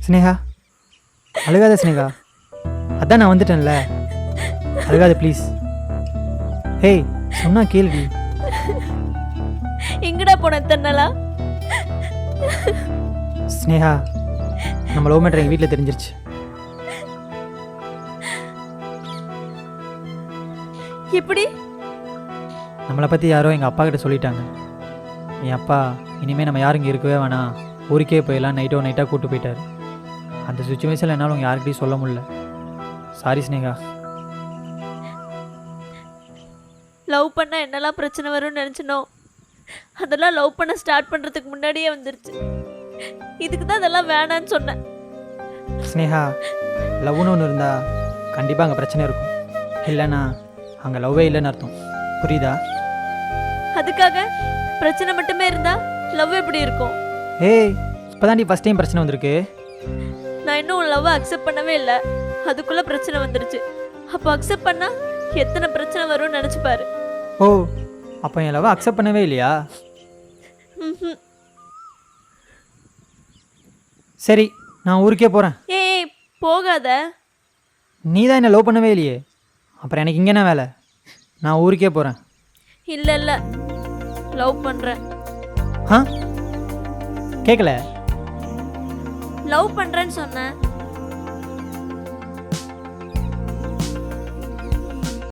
ஸ்னேகா அழுகாத ஸ்னேகா, அதான் நான் வந்துட்டேன்ல, அழுகாத ப்ளீஸ். ஹேய் சொன்னா கேள்வி. எங்கடா போன தன்னலா? ஸ்னேகா நம்ம லவ் மேட்டர் எங்கள் வீட்டில் தெரிஞ்சிருச்சு. எப்படி? நம்மளை பற்றி யாரோ எங்கள் அப்பா கிட்ட சொல்லிட்டாங்க. என் அப்பா இனிமேல் நம்ம யாரும் இங்கே இருக்கவே வேணாம், ஊருக்கே போயிடலாம் நைட்டாக கூப்பிட்டு போயிட்டார். அந்த சுச்சுவேஷனில் என்னால் உங்கள் யாருக்கிட்டையும் சொல்ல முடியல. சாரி ஸ்னேகா. லவ் பண்ணா என்னெல்லாம் பிரச்சனை வரும்னு நினச்சினோ அதெல்லாம் லவ் பண்ண ஸ்டார்ட் பண்ணுறதுக்கு முன்னாடியே வந்துருச்சு. இதுக்கு தான் அதெல்லாம் வேணான்னு சொன்னேன். ஸ்னேகா லவ்னு ஒன்று இருந்தால் கண்டிப்பாக அங்கே பிரச்சனை இருக்கும், இல்லைன்னா அங்கே லவ்வே இல்லைன்னு அர்த்தம். புரியுதா? அதுக்காக பிரச்சனை மட்டுமே இருந்தா லவ் எப்படி இருக்கும்? ஏய் இப்போ தாண்டி ஃபஸ்ட் டைம் பிரச்சனை வந்திருக்கு. நான் இன்னும் உன் லவ்வை அக்செப்ட் பண்ணவே இல்லை, அதுக்குள்ளே பிரச்சனை வந்துருச்சு. அப்போ அக்செப்ட் பண்ணா எத்தனை பிரச்சனை வரும்னு நினச்சி பாரு. ஓ அப்போ என் லவ்வை அக்செப்ட் பண்ணவே இல்லையா? ம்ஹும். சரி நான் ஊருக்கே போகிறேன். ஏய் போகாத. நீ தான் என்னை லவ் பண்ணவே இல்லையே, அப்புறம் எனக்கு இங்கே என்ன வேலை? நான் ஊருக்கே போகிறேன். இல்லை இல்லை லவ் பண்ணுறேன். ஆ கேட்கல. லவ் பண்ணுறேன்னு சொன்னேன்.